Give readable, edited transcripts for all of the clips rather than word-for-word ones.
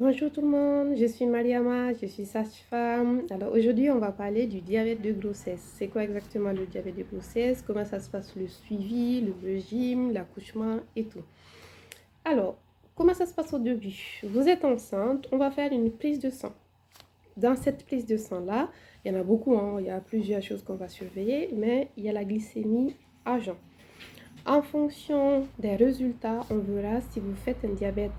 Bonjour tout le monde, je suis Mariama, je suis sage-femme. Alors aujourd'hui, on va parler du diabète de grossesse. C'est quoi exactement le diabète de grossesse? Comment ça se passe le suivi, le régime, l'accouchement et tout. Alors, comment ça se passe au début? Vous êtes enceinte, on va faire une prise de sang. Dans cette prise de sang-là, il y en a beaucoup, il y a plusieurs choses qu'on va surveiller, mais il y a la glycémie à jeun. En fonction des résultats, on verra si vous faites un diabète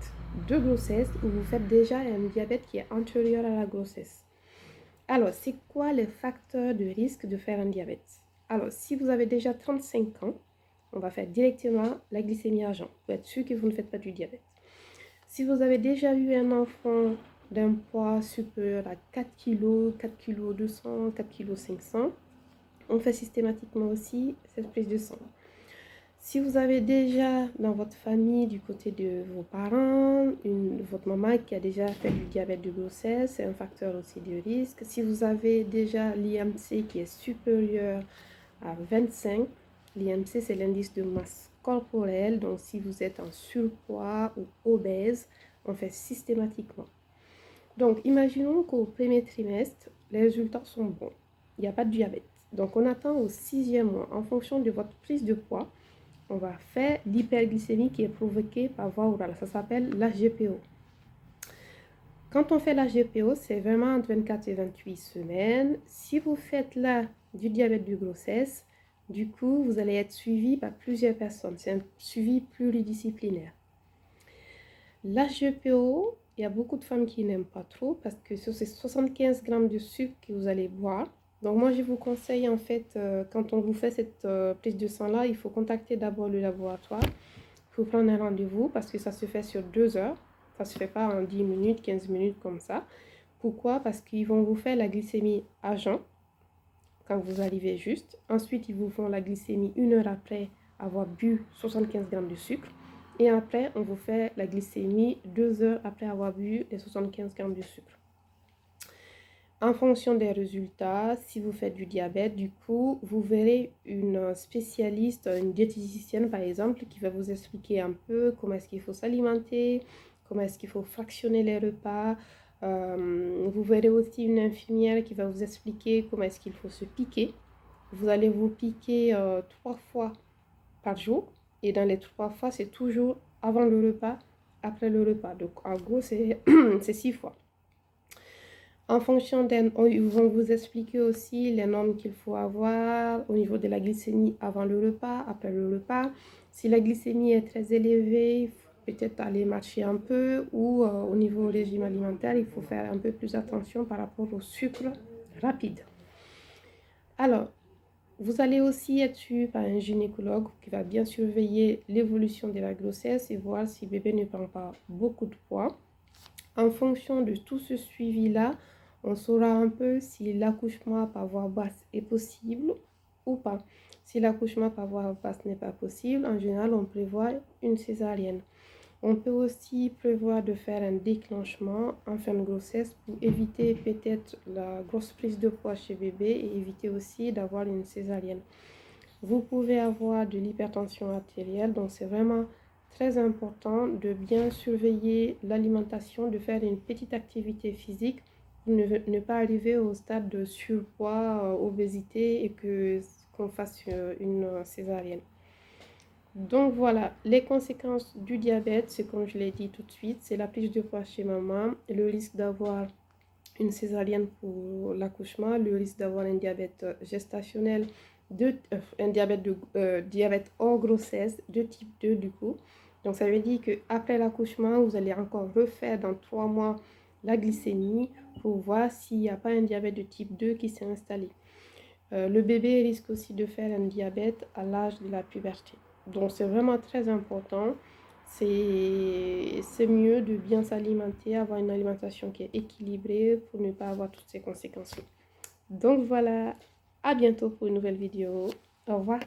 de grossesse ou vous faites déjà un diabète qui est antérieur à la grossesse. Alors, c'est quoi les facteurs de risque de faire un diabète? Alors, si vous avez déjà 35 ans, on va faire directement la glycémie à jeun pour être sûr que vous ne faites pas du diabète. Si vous avez déjà eu un enfant d'un poids supérieur à 4 kg, 4 kg 200, 4 kg 500, on fait systématiquement aussi cette prise de sang. Si vous avez déjà dans votre famille, du côté de vos parents, votre maman qui a déjà fait du diabète de grossesse, c'est un facteur aussi de risque. Si vous avez déjà l'IMC qui est supérieur à 25, l'IMC c'est l'indice de masse corporelle, donc si vous êtes en surpoids ou obèse, on fait systématiquement. Donc imaginons qu'au premier trimestre, les résultats sont bons, il n'y a pas de diabète. Donc on attend au 6e mois en fonction de votre prise de poids. On va faire l'hyperglycémie qui est provoquée par voie orale. Ça s'appelle la GPO. Quand on fait la GPO, c'est vraiment entre 24 et 28 semaines. Si vous faites là du diabète de grossesse, du coup, vous allez être suivi par plusieurs personnes. C'est un suivi pluridisciplinaire. La GPO, il y a beaucoup de femmes qui n'aiment pas trop parce que c'est 75 grammes de sucre que vous allez boire. Donc moi, je vous conseille en fait, quand on vous fait cette prise de sang-là, il faut contacter d'abord le laboratoire. Il faut prendre un rendez-vous parce que ça se fait sur 2 heures. Ça ne se fait pas en 10 minutes, 15 minutes comme ça. Pourquoi? Parce qu'ils vont vous faire la glycémie à jeun quand vous arrivez juste. Ensuite, ils vous font la glycémie 1 heure après avoir bu 75 grammes de sucre. Et après, on vous fait la glycémie 2 heures après avoir bu les 75 grammes de sucre. En fonction des résultats, si vous faites du diabète, du coup, vous verrez une spécialiste, une diététicienne par exemple, qui va vous expliquer un peu comment est-ce qu'il faut s'alimenter, comment est-ce qu'il faut fractionner les repas. Vous verrez aussi une infirmière qui va vous expliquer comment est-ce qu'il faut se piquer. Vous allez vous piquer 3 fois par jour. Et dans les 3 fois, c'est toujours avant le repas, après le repas. Donc en gros, c'est 6 fois. En fonction ils vont vous expliquer aussi les normes qu'il faut avoir au niveau de la glycémie avant le repas, après le repas. Si la glycémie est très élevée, il faut peut-être aller marcher un peu ou au niveau régime alimentaire, il faut faire un peu plus attention par rapport au sucre rapide. Alors, vous allez aussi être suivi par un gynécologue qui va bien surveiller l'évolution de la grossesse et voir si bébé ne prend pas beaucoup de poids. En fonction de tout ce suivi-là, on saura un peu si l'accouchement par voie basse est possible ou pas. Si l'accouchement par voie basse n'est pas possible, en général, on prévoit une césarienne. On peut aussi prévoir de faire un déclenchement en fin de grossesse pour éviter peut-être la grosse prise de poids chez bébé et éviter aussi d'avoir une césarienne. Vous pouvez avoir de l'hypertension artérielle, donc c'est vraiment très important de bien surveiller l'alimentation, de faire une petite activité physique pour ne pas arriver au stade de surpoids, obésité et qu'on fasse une césarienne. Donc voilà, les conséquences du diabète, c'est comme je l'ai dit tout de suite, c'est la prise de poids chez maman, le risque d'avoir une césarienne pour l'accouchement, le risque d'avoir un diabète gestationnel, un diabète hors grossesse de type 2 du coup. Donc ça veut dire qu'après l'accouchement, vous allez encore refaire dans 3 mois la glycémie pour voir s'il n'y a pas un diabète de type 2 qui s'est installé. Le bébé risque aussi de faire un diabète à l'âge de la puberté. Donc c'est vraiment très important. C'est mieux de bien s'alimenter, avoir une alimentation qui est équilibrée pour ne pas avoir toutes ces conséquences. Donc voilà, à bientôt pour une nouvelle vidéo. Au revoir.